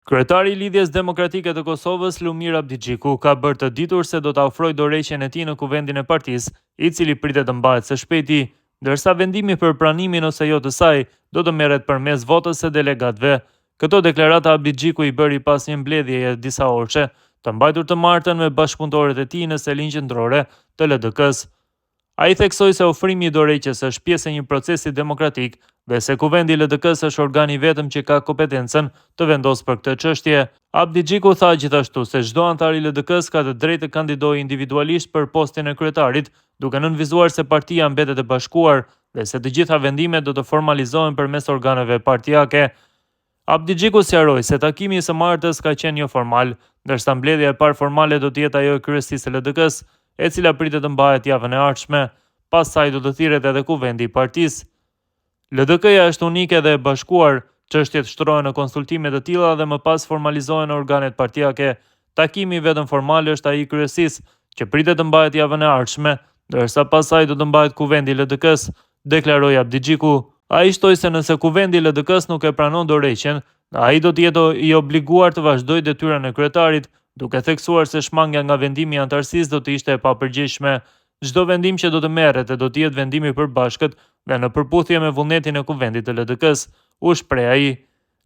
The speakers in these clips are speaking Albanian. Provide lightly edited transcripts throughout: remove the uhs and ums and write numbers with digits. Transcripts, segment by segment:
Kryetari i Lidhjes Demokratike të Kosovës, Lumir Abdixhiku, ka bërë të ditur se do ta ofrojë dorëheqjen e tij në kuvendin e partisë, i cili pritet të mbahet së shpejti, ndërsa vendimi për pranimin ose jo të saj do të merret përmes votës së delegatëve. Këto deklarata Abdixhiku i bëri pas një mbledhjeje disa orëshe, të mbajtur të martën me bashkëpunëtorët e tij në selin qendrore të LDK-s. Ai theksoi se ofrimi i dorëheqjes është pjesë e një procesi demokratik dhe se kuvendi i LDK-s është organi vetëm që ka kompetencën të vendosë për këtë çështje. Abdixhiku tha gjithashtu se çdo antar i LDK-s ka të drejtë të kandidojë individualisht për postin e kryetarit, duke nënvizuar se partia mbetet e bashkuar dhe se të gjitha vendimet do të formalizohen përmes organeve partijake. Abdixhiku sqaroi se takimi i së martës ka qenë jo formal, ndërsa mbledhja e parë formale do të jetë ajo e kryesisë së LDK-s, e cila pritet të mbahet javën e ardhshme. Pas saj do të thirret edhe kuvendi i partisë. LDK-ja është unike dhe e bashkuar, çështjet shtrohen në konsultime të tilla dhe më pas formalizohen në organet partijake. Takimi vetëm formal është ai i kryesisë, që pritet të mbahet javën e ardhshme, ndërsa pas saj do të mbahet kuvendi i LDK-s, deklaroi Abdixhiku. Ai shtoi se nëse kuvendi i LDK-s nuk e pranon dorëheqjen, ai do të jetë i obliguar të vazhdojë detyrën e kryetarit, duke theksuar se shmangja nga vendimi i antarësisë do të ishte e papërgjegjshme. Çdo vendim që do të merret do të jetë vendim i përbashkët dhe në përputhje me vullnetin e kuvendit të LDK-s, u shpreh ai.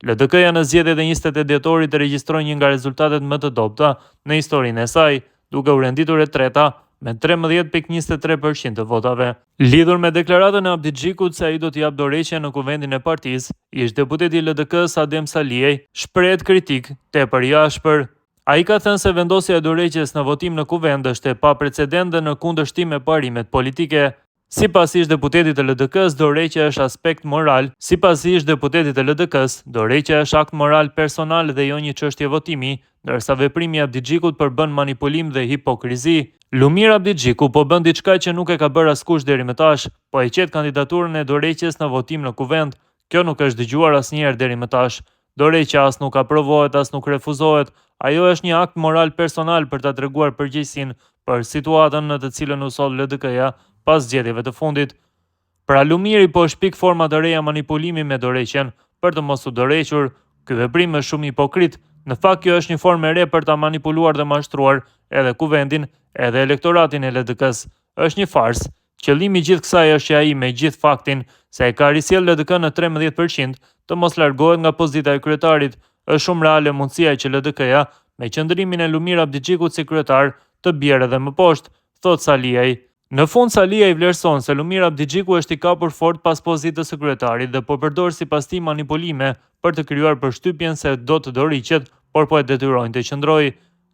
LDK-ja në zgjedhjet e 28 dhjetorit regjistroi një nga rezultatet më të dobta në historinë e saj, duke u renditur e treta me 13.23% të votave. Lidhur me deklaratën e Abdixhikut se ai do të jap dorëheqjen në kuvendin e partisë, ish deputeti i LDK-s Adem Saliej shpreh kritik tepër i ashpër. Ai ka thënë se vendosja e dorëheqjes në votim në kuvend është e paprecedent dhe në kundërshtim me parimet politike. Sipas ish deputetit të LDK-s, dorëheqja është aspekt moral. Sipas ish deputetit të LDK-s, dorëheqja është akt moral personal dhe jo një çështje votimi, ndërsa veprimi i Abdixhikut përbën manipulim dhe hipokrizi. Lumir Abdixhiku po bën diçka që nuk e ka bërë askush deri më tash, po e qet kandidaturën e dorëheqjes në votim në kuvend. Kjo nuk është dëgjuar asnjëherë deri më tash. Dorëheqja as nuk aprovohet, as nuk refuzohet. Ajo është një akt moral personal për ta treguar përgjegjësinë për situatën në të cilën u sol LDK-ja pas zgjedhjeve të fundit. Pra Lumiri po shpik forma të reja manipulimi me dorëheqjen për të mos u dorëhequr. Ky veprim është shumë hipokrit. Në fakt kjo është një formë e re për ta manipuluar dhe mashtruar edhe kuvendin, edhe elektoratin e LDK-s. Është një fars. Qëllimi i gjithë kësaj është që ai me gjithë faktin se e ka risjell LDK në 13% të mos largohet nga pozita e kryetarit. Është shumë reale mundësia që LDK-ja me qëndrimin e Lumir Abdixhikut si kryetar të bjerë edhe më poshtë, thot Saliej. Në fund Saliej vlerëson se Lumir Abdixhiku është i kapur fort pas pozitës së kryetarit dhe po përdor sipas tij manipulime për të krijuar përshtypjen se do të dorëhiqet, por po e detyrojnë të qëndrojë.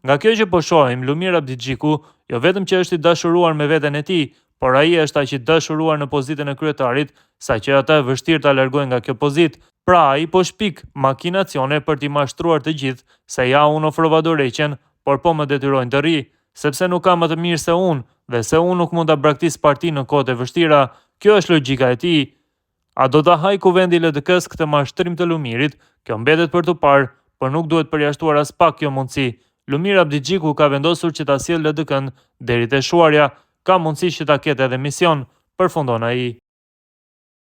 Nga kjo që po shohim, Lumir Abdixhiku jo vetëm që është i dashuruar me veten e tij, por ai është aq i dashuruar në pozitën e kryetarit, saqë ata është vështirë ta largojnë nga kjo pozitë. Pra ai po shpik makinacione për t'i mashtruar të gjithë, se ja unë ofrova dorëheqjen, por po më detyrojnë të rri, sepse nuk kam më të mirë se unë, dhe se unë nuk mund ta braktis partinë në kohët e vështira. Kjo është logjika e tij. A do ta haj kuvendi i LDK-s këtë mashtrim të Lumirit? Kjo mbetet për të parë, por nuk duhet përjashtuar as pak kjo mundësi. Lumir Abdixhiku ka vendosur që ta sjellë LDK-n deri te shuarja, ka mundësi që ta ketë edhe mision, përfundon ai.